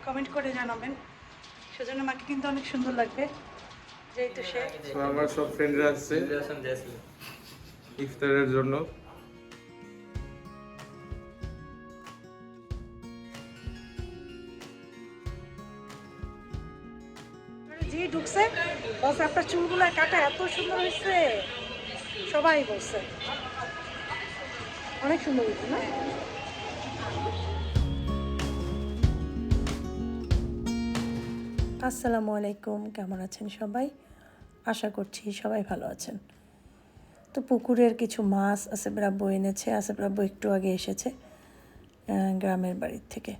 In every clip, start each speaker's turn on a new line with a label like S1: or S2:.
S1: Comment করে জানাবেন। সেজন্য মাকে কিন্তু অনেক সুন্দর লাগবে, যেহেতু সে
S2: আমার সব ফ্রেন্ডরা আসছে ইফতারের জন্য।
S1: জি ঢুকছে, বলছে আপনার চুলগুলো কাটা এত সুন্দর হয়েছে, সবাই বলছে অনেক সুন্দর হয়েছে না। আসসালামু আলাইকুম, কেমন আছেন সবাই? আশা করছি সবাই ভালো আছেন। তো পুকুরের কিছু মাছ আসিফ রাব্বু এনেছে। আসিফ রাব্বু একটু আগে এসেছে গ্রামের বাড়ির থেকে।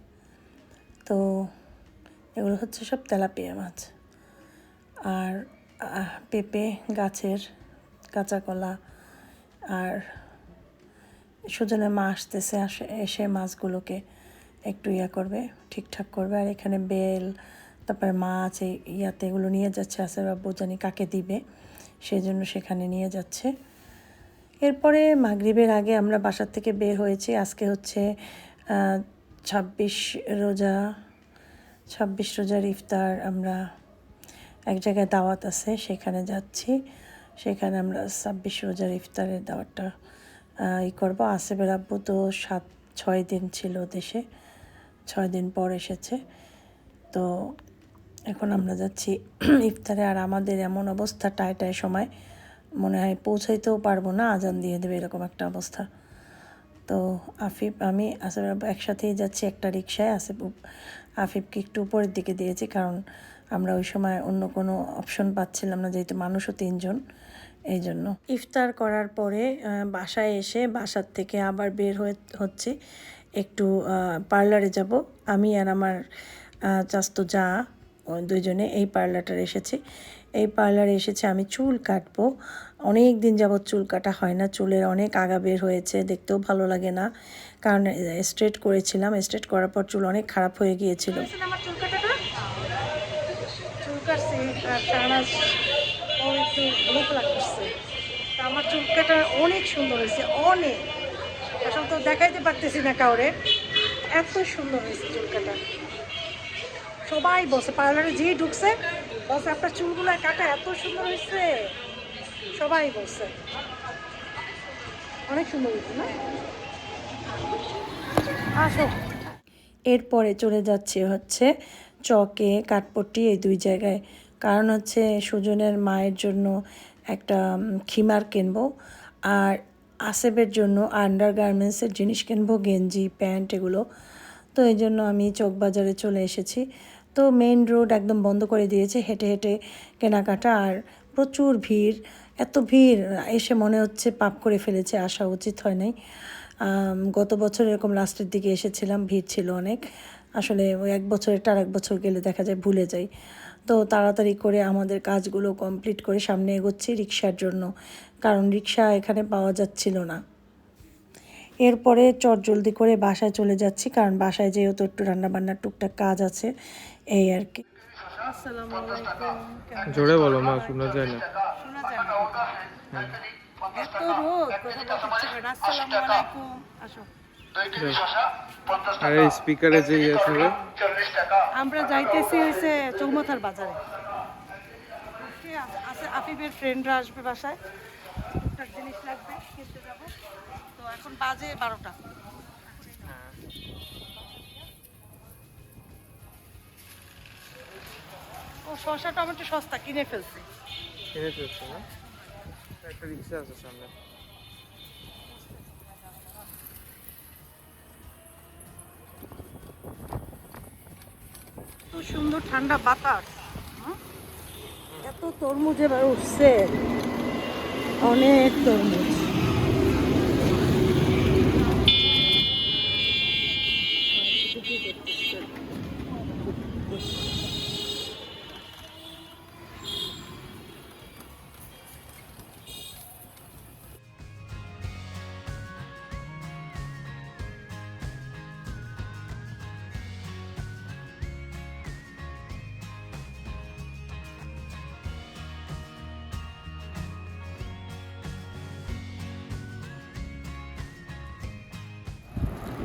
S1: তো এগুলো হচ্ছে সব তেলাপিয়া মাছ। আর পেঁপে গাছের, কাঁচা কলা, আর সুজনের মা আসতেছে, এসে মাছগুলোকে একটু করবে, ঠিকঠাক করবে। আর এখানে বেল, তারপরে মাছ এই ইয়াতে এগুলো নিয়ে যাচ্ছে। আসিফ রাব্বু জানি কাকে দিবে, সেই জন্য সেখানে নিয়ে যাচ্ছে। এরপরে মাগরিবের আগে আমরা বাসার থেকে বের হয়েছি। আজকে হচ্ছে 26 রোজার ইফতার। আমরা এক জায়গায় দাওয়াত আছে, সেখানে যাচ্ছি। সেখানে আমরা 26 রোজার ইফতারের দাওয়াতটা করবো। আসিফের আব্বু তো 6 দিন ছিল দেশে, 6 দিন পর এসেছে। তো এখন আমরা যাচ্ছি ইফতারে। আর আমাদের এমন অবস্থা, টায় সময় মনে হয় পৌঁছাইতেও পারবো না, আজান দিয়ে দেবে এরকম একটা অবস্থা। তো আমি আসিফ একসাথেই যাচ্ছি একটা রিক্সায়। আফিফকে একটু উপরের দিকে দিয়েছি, কারণ আমরা ওই সময় অন্য কোনো অপশন পাচ্ছিলাম না, যেহেতু মানুষও 3 জন। এই জন্য ইফতার করার পরে বাসায় এসে বাসার থেকে আবার বের হচ্ছে একটু পার্লারে যাব। আমি আর আমার চাস্তো যা দুইজনে এই পার্লারটার এসেছি। এই পার্লারে এসেছে আমি চুল কাটবো। অনেক দিন যাবৎ চুল কাটা হয় না, চুলের অনেক আগা বের হয়েছে, দেখতেও ভালো লাগে না, কারণ স্ট্রেট করেছিলাম। স্ট্রেট করার পর চুল অনেক খারাপ হয়ে গিয়েছিল। আমার চুল কাটাটা চুল কাটছি আর শাহনাজ ও একটু লোক লাগতেছে। আমার চুল কাটা অনেক সুন্দর হয়েছে, অনেক। আসলে তো দেখাইতে পারতেছি না কাউরে, এত সুন্দর হয়েছে চুল কাটা। সবাই বলছে, পার্লারে যেই ঢুকছে বলছে আপনার চুলগুলো কাটা এত সুন্দর হয়েছে, সবাই বলছে অনেক সুন্দর হয়েছে না। আসো, এরপরে চলে যাচ্ছে হচ্ছে চকে, কাঠপট্টি, এই 2 জায়গায়। কারণ হচ্ছে সুজনের মায়ের জন্য একটা খিমার কিনবো, আর আসিফের জন্য আন্ডার গার্মেন্টসের জিনিস কিনবো, গেঞ্জি, প্যান্ট এগুলো। তো এই জন্য আমি চক বাজারে চলে এসেছি। তো মেইন রোড একদম বন্ধ করে দিয়েছে, হেঁটে হেঁটে কেনাকাটা। আর প্রচুর ভিড়, এত ভিড় এসে মনে হচ্ছে পাপ করে ফেলেছে, আসা উচিত হয় নাই। গত বছর এরকম লাস্টের দিকে এসেছিলাম, ভিড় ছিল অনেক। আসলে ওই 1 বছরেরটা আর 1 বছর গেলে দেখা যায় ভুলে যাই। তো তাড়াতাড়ি করে আমাদের কাজগুলো কমপ্লিট করে সামনে এগোচ্ছি রিক্সার জন্য, কারণ রিক্সা এখানে পাওয়া যাচ্ছিল না। এরপরে জলদি করে বাসায় চলে যাচ্ছি, কারণ বাসায় যেহেতু একটু রান্নাবান্নার টুকটাক কাজ আছে, এই আর কি। আসসালামু আলাইকুম।
S2: জোরে বলো মা, শোনা যায় না।
S1: শোনা যায় না, এত রোদ, কথা বলতে ইচ্ছে করে না। আসসালামু আলাইকুম, আসো।
S2: আরে স্পিকারে যে ইয়ে থাকে।
S1: আমরা যাইতেছি হয়েছে চৌমাথার বাজারে। আছে আফিফের ফ্রেন্ডরা আসবে বাসায়, টুকটাক জিনিস লাগবে, কিনতে যাবো। তো এখন বাজে 12টা। ও শসা টমেটো সস্তা, কিনে ফেলছি।
S2: কিনে ফেলছো না? একটা রিক্সা আছে সামনে।
S1: এত সুন্দর ঠান্ডা বাতাস, এত তরমুজ এবার উঠছে, অনেক তরমুজ।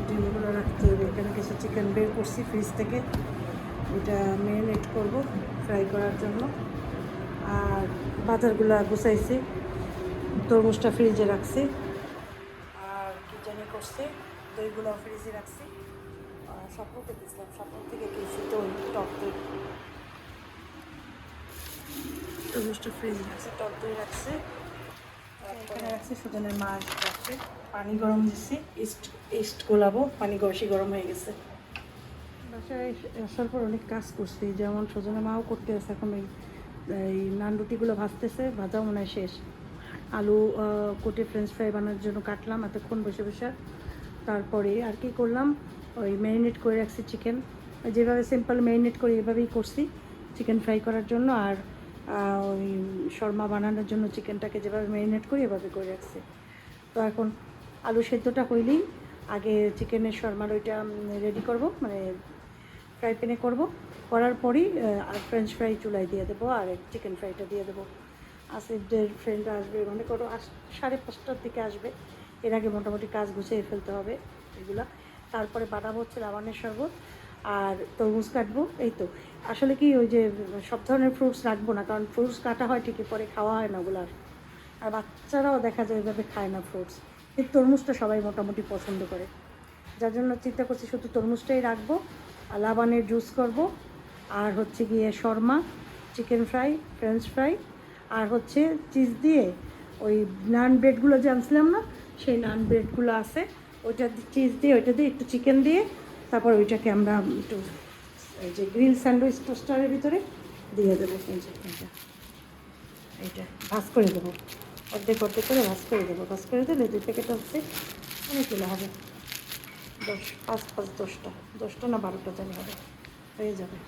S1: ডিমগুলো রাখতে হবে। এখানে কিছু চিকেন বের করছি ফ্রিজ থেকে, এটা ম্যারিনেট করব ফ্রাই করার জন্য। আর বাজারগুলো গুছাইছি, তরমুজটা ফ্রিজে রাখছি, আর কি জানি করছি, দইগুলো ফ্রিজে রাখছি। স্বপ্নতে গেছিলাম, স্বপ্ন থেকে কিনছি দই, টক দই। তরমুজটা ফ্রিজে রাখছি, টক দই রাখছি, এখানে রাখছি সুজনের মাছ রাখছি। পানি গরম দিচ্ছি, ইস্ট গোলাবো, পানি বেশি গরম হয়ে গেছে। বাসায় আসার পর অনেক কাজ করছি, যেমন সুজনের মাও করতে আছে এখন। এই নান রুটিগুলো ভাজতেছে, ভাজাও মনে হয় শেষ। আলু কোটে ফ্রেঞ্চ ফ্রাই বানানোর জন্য কাটলাম এতক্ষণ বসে বসে। তারপরে আর কি করলাম, ওই ম্যারিনেট করে রাখছি চিকেন, যেভাবে সিম্পল ম্যারিনেট করি এভাবেই করছি চিকেন ফ্রাই করার জন্য। আর ওই শর্মা বানানোর জন্য চিকেনটাকে যেভাবে ম্যারিনেট করি এভাবে করে রাখছি। তো এখন আলু সেদ্ধটা হইলেই আগে চিকেনের শর্মার ওইটা রেডি করব, মানে ফ্রাই প্যানে করবো, করার পরই ফ্রেঞ্চ ফ্রাই চুলায় দিয়ে দেবো আর চিকেন ফ্রাইটা দিয়ে দেবো। আসিফদের ফ্রেন্ড আসবে, মনে করো 5:30টার দিকে আসবে। এর আগে মোটামুটি কাজ গুছিয়ে ফেলতে হবে এগুলা। তারপরে বানাবো হচ্ছে লাবানের শরবত আর তরমুজ কাটবো। এই তো আসলে কি ওই যে সব ধরনের ফ্রুটস রাখবো না, কারণ ফ্রুটস কাটা হয় ঠিকই, পরে খাওয়া হয় না ওগুলো। আর বাচ্চারাও দেখা যায় এভাবে খায় না ফ্রুটস, কিন্তু তরমুজটা সবাই মোটামুটি পছন্দ করে। যার জন্য চিন্তা করছি শুধু তরমুজটাই রাখবো, আর লাবানের জুস করব, আর হচ্ছে গিয়ে shawarma, chicken fry, French fry, আর হচ্ছে চিজ দিয়ে ওই নান ব্রেডগুলো যে আনছিলাম না, সেই নান ব্রেডগুলো আছে, ওইটা চিজ দিয়ে, ওইটা দিয়ে একটু চিকেন দিয়ে, তারপর ওইটাকে আমরা একটু এই যে গ্রিল স্যান্ডউইচ টোস্টারের ভিতরে দিয়ে দেবো। এইটা ভাজ করে দেবো, অর্ধেক অর্ধেক করে ভাজ করে দেবো। ভাজ করে দিলে 2 প্যাকেট হচ্ছে অনেকগুলো হবে, 10 না 12টা জানি হবে, হয়ে যাবে।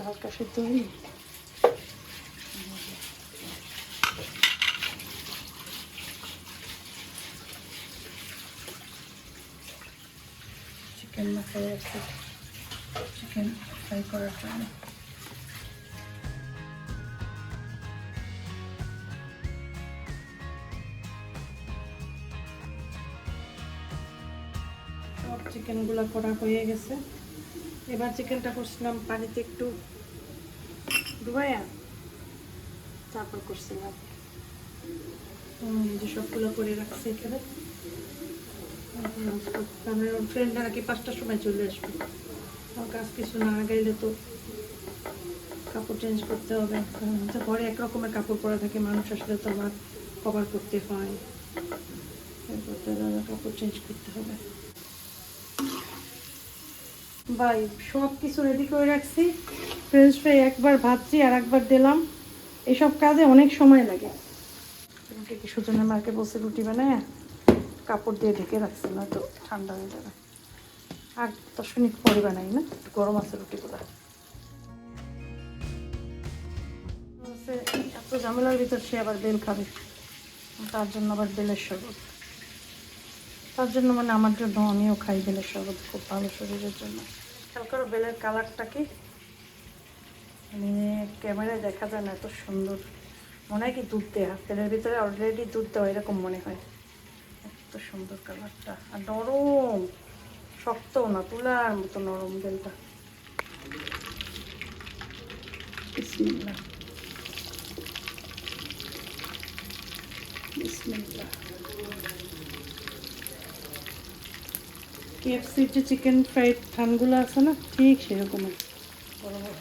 S1: হালকা সিদ্ধ হয়নি, চিকেন মাখাই আছে চিকেন ফ্রাই করার জন্য। সব চিকেনগুলো করা হয়ে গেছে। এবার চিকেনটা করছিলাম পানিতে একটু ডুবাইয়া, তারপর করছিলাম। যে সবগুলো করে রাখছি এখানে। ফ্রেন্ডরা নাকি 5টার সময় চলে আসবে, আমার কাজ কিছু না আগাইলে তো কাপড় চেঞ্জ করতে হবে। তো ঘরে এক রকমের কাপড় পরা থাকে, মানুষ আসলে তো আবার কভার করতে হয়, কাপড় চেঞ্জ করতে হবে। ভাই সব কিছু রেডি করে রাখছি, ফ্রেঞ্চ ফ্রাই একবার ভাজছি আর একবার দিলাম, এসব কাজে অনেক সময় লাগে। রুটি কি সুজনের মাকে বসে রুটি বানায় কাপড় দিয়ে ঢেকে রাখছি, না তো ঠান্ডা হয়ে যাবে। আর 10 মিনিট পরে বানাই, না গরম আছে রুটিগুলো। এত ঝামেলার ভিতর সে আবার বেল খাবে, তার জন্য আবার বেলের শরবত, তার জন্য মানে আমার জন্য আমিও খাই বেলের শরবত, খুব ভালো শরীরের জন্য। খেয়াল করো বেলের কালারটা কি, মানে ক্যামেরায় দেখা যায় না, এত সুন্দর। মনে হয় কি দুধ দেওয়া, তেলের ভিতরে অলরেডি দুধ দেওয়া এরকম মনে হয়। এত সুন্দর কালারটা, আর নরম, শক্তও না, তুলার মতো নরম বেলটা। বিসমিল্লাহ বিসমিল্লাহ। KFCর যে চিকেন ফ্রাইড থানগুলো আছে না, ঠিক সেরকমই বড় বড়।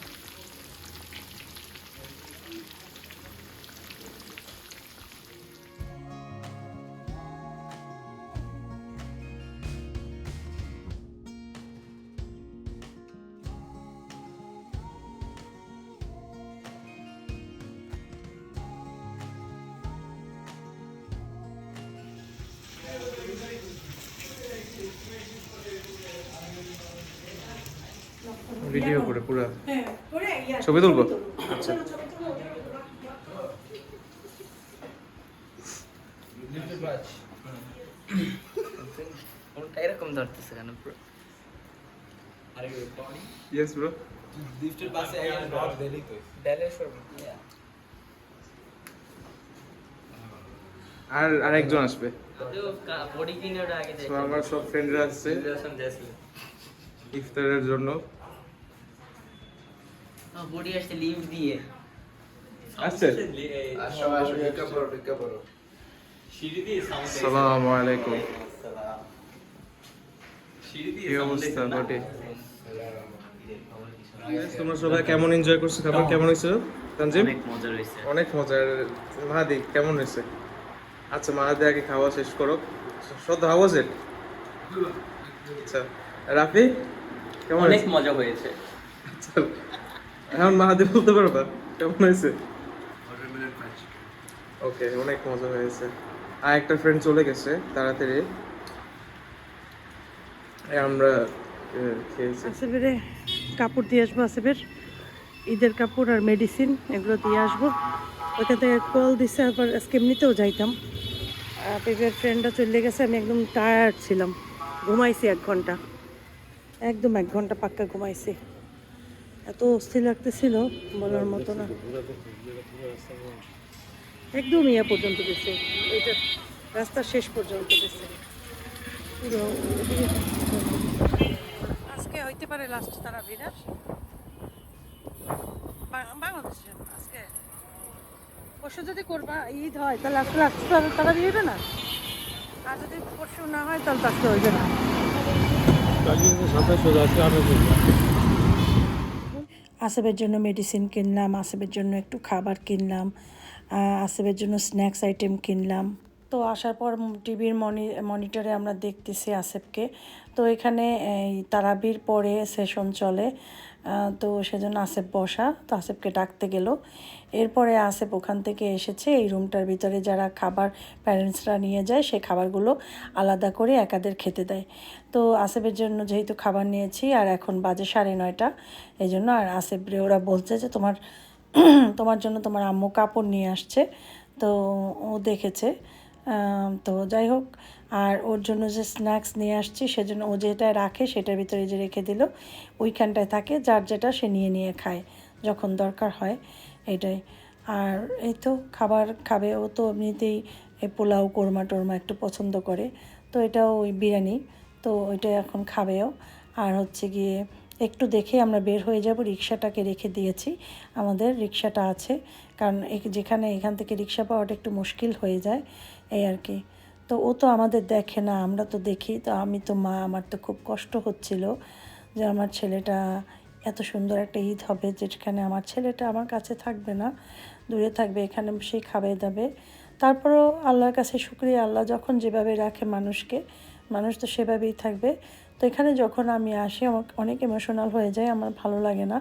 S2: ভিডিও করে পুরো
S1: হ্যাঁ,
S2: ছবি তুলবো? আচ্ছা।
S3: কোনটা এরকম ধরতেছে কেন পুরো?
S2: Yes, bro.
S3: লিফটের পাশে একজন রড দিলেই তো
S2: Dallas আর আরেকজন আসবে।
S4: বডি কিনার আগে
S2: তো আমার সব ফ্রেন্ডরা আসছে ইফতারের জন্য।
S4: বডি আসছে লিফট দিয়ে
S2: আসছে।
S3: আসো আসো ঢুকে পড়ো
S4: সিঁড়ি দিয়ে সাউন্ড
S2: আসসালামু আলাইকুম।
S4: সিঁড়ি দিয়ে
S2: কি অবস্থা বটে? তোমরা সবাই কেমন এনজয় করছো? খাবার কেমন হয়েছিল তানজিম?
S4: অনেক মজা হয়েছে।
S2: অনেক মজার। মাহাদি কেমন হয়েছে? আচ্ছা মাহাদি আগে খাওয়া শেষ করো। সদ হাউ ওয়াজ ইট? আচ্ছা রাফি কেমন
S4: অনেক
S2: হয়েছে?
S4: মজা হয়েছে।
S2: আচ্ছা, এখন মাহাদি বলতে পারবা কেমন হয়েছে? ওকে, অনেক মজা হয়েছে। আর একটা ফ্রেন্ড চলে গেছে তাড়াতাড়ি। আমরা খেয়েছি।
S1: আসিফের কাপড় দিয়ে আসবো, আসিফের ঈদের কাপড় আর মেডিসিন এগুলো দিয়ে আসবো। ওইখান থেকে কল দিচ্ছে, আবার আজকে এমনিতেও যাইতাম। পেপের ফ্রেন্ডরা চলে গেছে, আমি একদম টায়ার্ড ছিলাম, ঘুমাইছি 1 ঘন্টা, একদম 1 ঘন্টা পাক্কা ঘুমাইছি। এত অস্থির লাগতেছিল বলার মতো না, একদম ইয়া পর্যন্ত গেছে, এইটা রাস্তার শেষ পর্যন্ত গেছে পুরো। আজকে হইতে পারে লাস্ট তারাবি না বাংলাদেশে। আজকে পরশু যদি করবা ঈদ হয় তাহলে আজকে লাস্ট তারাবি হইবে না, আর যদি পরশু না হয় তাহলে তো আজকে হইবে না। আসিফের জন্য মেডিসিন কিনলাম, আসিফের জন্য একটু খাবার কিনলাম, আসিফের জন্য স্ন্যাক্স আইটেম কিনলাম। তো আসার পর টিভির মনিটরে আমরা দেখতেছি আসিফকে। তো এখানে এই তারাবির পরে সেশন চলে, তো সেজন্য আসিফ বসা, তো আসিফকে ডাকতে গেল। এরপরে আসিফ ওখান থেকে এসেছে, এই রুমটার ভিতরে যারা খাবার প্যারেন্টসরা নিয়ে যায় সেই খাবারগুলো আলাদা করে একাদের খেতে দেয়। তো আসিফের জন্য যেহেতু খাবার নিয়েছি আর এখন বাজে 9:30, এই জন্য আর আসিফরে ওরা বলছে যে তোমার তোমার জন্য তোমার আম্মু কাপড় নিয়ে আসছে। তো ও দেখেছে, তো যাই হোক, আর ওর জন্য যে স্ন্যাক্স নিয়ে আসছি সেজন্য ও যেটা রাখে সেটার ভিতরে যে রেখে দিল, ওইখানটায় থাকে, যার যেটা সে নিয়ে নিয়ে খায় যখন দরকার হয়, এটাই। আর এই তো খাবার খাবে, ও তো এমনিতেই এই পোলাও কোরমা টোরমা একটু পছন্দ করে, তো এটাও ওই বিরিয়ানি, তো ওইটা এখন খাবেও। আর হচ্ছে গিয়ে একটু দেখে আমরা বের হয়ে যাব, রিক্সাটাকে রেখে দিয়েছি, আমাদের রিক্সাটা আছে, কারণ যেখানে এখান থেকে রিক্সা পাওয়াটা একটু মুশকিল হয়ে যায়, এই আর কি। তো ও তো আমাদের দেখে না, আমরা তো দেখি, তো আমি তো মা, আমার তো খুব কষ্ট হচ্ছিল যে আমার ছেলেটা এত সুন্দর একটা ঈদ হবে যেখানে আমার ছেলেটা আমার কাছে থাকবে না, দূরে থাকবে, এখানে বসেই খাবে দাবে। তারপরেও আল্লাহর কাছে শুকরিয়া, আল্লাহ যখন যেভাবে রাখে মানুষকে, মানুষ তো সেভাবেই থাকবে। তো এখানে যখন আমি আসি আমার অনেক ইমোশনাল হয়ে যায়, আমার ভালো লাগে না,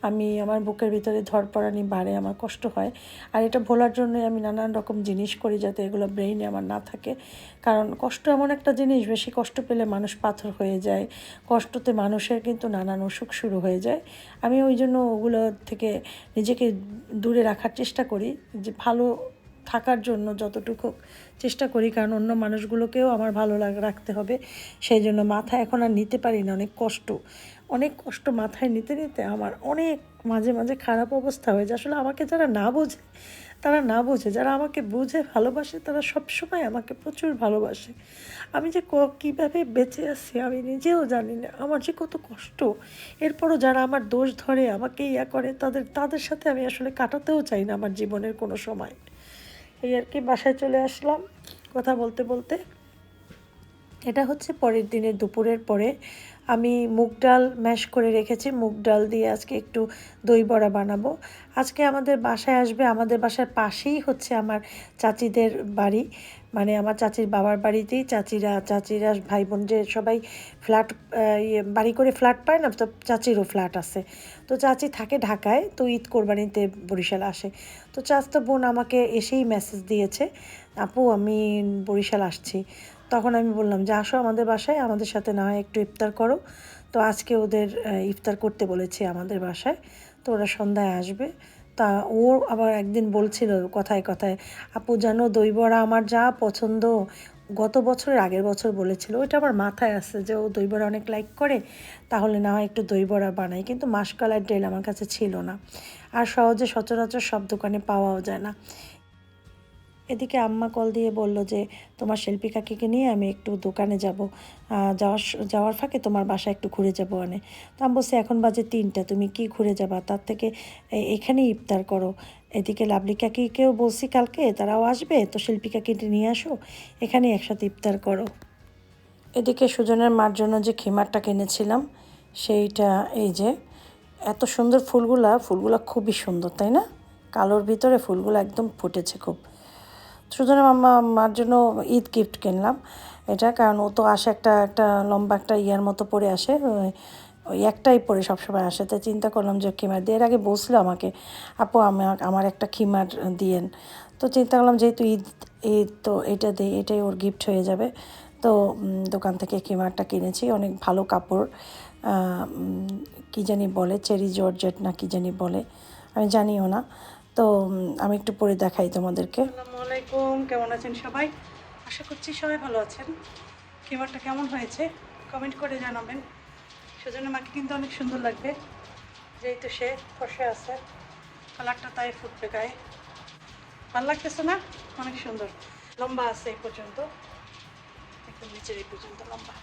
S1: আমি আমার বুকের ভিতরে ধরপড়ানি বাড়ে, আমার কষ্ট হয়। আর এটা ভোলার জন্যই আমি নানান রকম জিনিস করি যাতে এগুলো ব্রেইনে আমার না থাকে, কারণ কষ্ট এমন একটা জিনিস, বেশি কষ্ট পেলে মানুষ পাথর হয়ে যায়, কষ্টতে মানুষের কিন্তু নানান অসুখ শুরু হয়ে যায়। আমি ওই জন্য ওগুলো থেকে নিজেকে দূরে রাখার চেষ্টা করি, যে ভালো থাকার জন্য যতটুকু চেষ্টা করি, কারণ অন্য মানুষগুলোকেও আমার ভালো রাখতে হবে, সেই জন্য মাথায় এখন আর নিতে পারি না, অনেক কষ্ট মাথায় নিতে নিতে আমার অনেক মাঝে মাঝে খারাপ অবস্থা হয়ে যায়। আসলে আমাকে যারা না বোঝে তারা না বোঝে, যারা আমাকে বুঝে ভালোবাসে তারা সবসময় আমাকে প্রচুর ভালোবাসে। আমি যে কীভাবে বেঁচে আছি আমি নিজেও জানি না, আমার যে কত কষ্ট। এরপরও যারা আমার দোষ ধরে আমাকে ইয়া করে, তাদের সাথে আমি আসলে কাটাতেও চাই না আমার জীবনের কোনো সময়। এই আর কি, বাসায় চলে আসলাম কথা বলতে বলতে। এটা হচ্ছে পরের দিনের দুপুরের পরে, আমি মুগ ডাল ম্যাশ করে রেখেছি, মুগ ডাল দিয়ে আজকে একটু দই বড়া বানাবো। আজকে আমাদের বাসায় আসবে, আমাদের বাসার পাশেই হচ্ছে আমার চাচিদের বাড়ি, মানে আমার চাচির বাবার বাড়িতেই চাচিরা ভাই বোন যে সবাই ফ্ল্যাট বাড়ি করে ফ্ল্যাট পায় না, তো চাচিরও ফ্ল্যাট আছে। তো চাচি থাকে ঢাকায়, তো ঈদ কোরবানিতে বরিশাল আসে। তো চাচতো বোন আমাকে এসেই মেসেজ দিয়েছে, আপু আমি বরিশাল আসছি। তখন আমি বললাম যে আসো আমাদের বাসায়, আমাদের সাথে না হয় একটু ইফতার করো। তো আজকে ওদের ইফতার করতে বলেছি আমাদের বাসায়, তো ওরা সন্ধ্যায় আসবে। তা ও আবার একদিন বলছিল কথায় কথায়, আপু জানো দই বড়া আমার যা পছন্দ, গত বছরের আগের বছর বলেছিল, ওইটা আমার মাথায় আছে যে ও দই বড়া অনেক লাইক করে, তাহলে না হয় একটু দই বড়া বানাই, কিন্তু মাসকালার ডেল আমার কাছে ছিল না, আর সহজে সচরাচর সব দোকানে পাওয়াও যায় না। এদিকে আম্মা কল দিয়ে বলল যে তোমার শিল্পী কাকিকে নিয়ে আমি একটু দোকানে যাব, যাওয়ার ফাঁকে তোমার বাসায় একটু ঘুরে যাবো আনে। তো আমি বলছি এখন বাজে 3টা, তুমি কি ঘুরে যাবা, তার থেকে এখানেই ইফতার করো। এদিকে লাভলি কাকিকেও বলছি কালকে তারাও আসবে, তো শিল্পী কাকিকে নিয়ে আসো, এখানে একসাথে ইফতার করো। এদিকে সুজনের মার জন্য যে খিমারটা কিনেছিলাম সেইটা, এই যে এত সুন্দর ফুলগুলা খুবই সুন্দর, তাই না? কালোর ভিতরে ফুলগুলো একদম ফুটেছে খুব। সুজনের মার জন্য ঈদ গিফট কিনলাম এটা, কারণ ও তো আসে একটা লম্বা একটা ইয়ার মতো পরে আসে, ওই একটাই পরে সবসময় আসে, তাই চিন্তা করলাম যে খিমার দিয়ে, এর আগে বলছিল আমাকে আপু আমার একটা খিমার দিয়েন, তো চিন্তা করলাম যেহেতু ঈদ তো এটা দিই, এটাই ওর গিফট হয়ে যাবে। তো দোকান থেকে খিমারটা কিনেছি, অনেক ভালো কাপড়, কী জানি বলে চেরি জর্জেট না কী জানি বলে, আমি জানিও না। তো আমি একটু পরে দেখাই তোমাদেরকে। আসসালামু আলাইকুম, কেমন আছেন সবাই? আশা করছি সবাই ভালো আছেন। খিমারটা কেমন হয়েছে কমেন্ট করে জানাবেন। সেজন্য মাকে কিন্তু অনেক সুন্দর লাগবে, যেহেতু সে বসে আছে, কালারটা তাই ফুটবে গায়ে, ভালো লাগতেছে না? অনেক সুন্দর, লম্বা আছে এই পর্যন্ত, একদম নিচের এই পর্যন্ত লম্বা।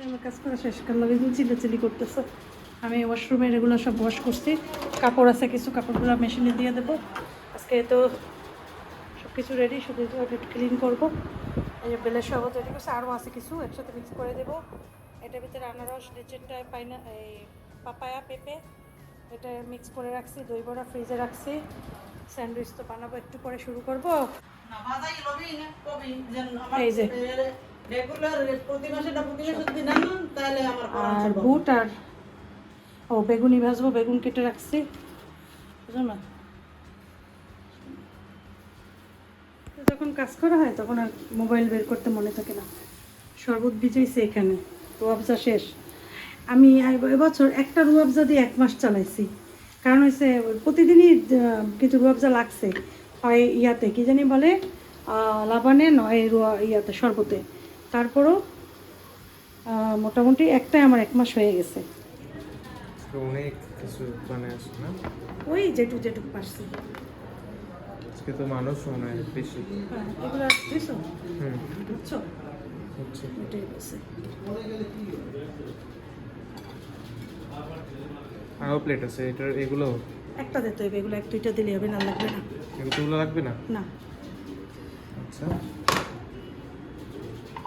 S1: আমার কাজ করা শেষ করলাম, এগুলো চিল্লাচিল্লি করতেছে। আমি ওয়াশরুমের এগুলো সব ওয়াশ করছি, কাপড় আছে কিছু, কাপড়গুলো মেশিনে দিয়ে দেবো। আজকে তো সব কিছু রেডি, শুধু একটু ক্লিন করবো। এই যে বেলের শরবত রেডি করছে, আরও আছে কিছু, একসাথে মিক্স করে দেবো। এটার ভিতরে আনারস, নিচেরটায় এই পাপায়া, পেঁপে, এটা মিক্স করে রাখছি, দই বড়া ফ্রিজে রাখছি। স্যান্ডউইচ তো বানাবো, একটু পরে শুরু করবো। এই যে আর বুট আর বেগুনি ভাজবো, বেগুন কেটে রাখছি, বুঝলো না? যখন কাজ করা হয় তখন আর মোবাইল বের করতে মনে থাকে না। শরবত ভিজাইছে এখানে, রুয়াবজা শেষ। আমি এবছর একটা রুয়াবজা দিয়ে 1 মাস চালাইছি, কারণ হচ্ছে প্রতিদিনই কিন্তু রুয়াবজা লাগছে, হয় ইয়াতে কী জানি বলে লাবানে, নয় ইয়াতে শরবতে, তারপরও মোটামুটি একটাই আমার 1 মাস হয়ে গেছে।
S2: অনেক কিছু বানায় আসে না,
S1: ওই যেটুক পারছি।
S2: আজকে তো মানুষ মনে হয় বেশি।
S1: হ্যাঁ, এগুলো দিছো বুঝছো,
S2: হচ্ছে
S1: এটাই বলছে।
S2: আরও প্লেট আছে, এগুলো
S1: একটা দিতে হবে, এগুলো 1-2টা দিলে হবে, না লাগবে না।
S2: এগুলো লাগবে না?
S1: না,
S2: আচ্ছা,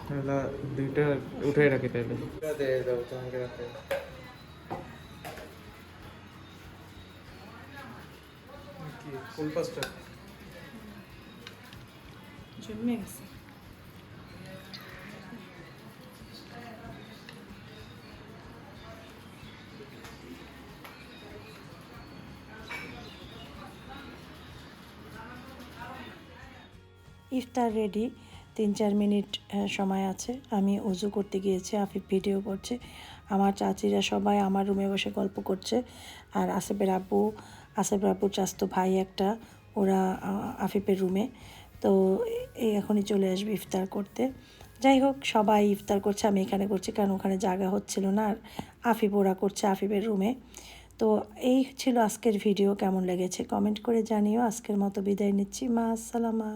S2: তাহলে 2টা উঠাই রাখি তাইলে। দিয়ে দাও তোমাকে রাখতে। কি ফুল পাঁচটা?
S1: জমে গেছে। ইফতার রেডি, 3-4 মিনিট সময় আছে। আমি উজু করতে গিয়েছি, আফিফ ভিডিও করছে, আমার চাচিরা সবাই আমার রুমে বসে গল্প করছে, আর আসিফের আব্বুর চাস্তো ভাই একটা, ওরা আফিফের রুমে। তো এই এখনই চলে আসবে ইফতার করতে। যাই হোক, সবাই ইফতার করছে, আমি এখানে করছি কারণ ওখানে জায়গা হচ্ছিল না, আর আফিফ ওরা করছে আফিফের রুমে। তো এই ছিল আজকের ভিডিও, কেমন লেগেছে কমেন্ট করে জানিও। আজকের মতো বিদায় নিচ্ছি, মা আসসালামা।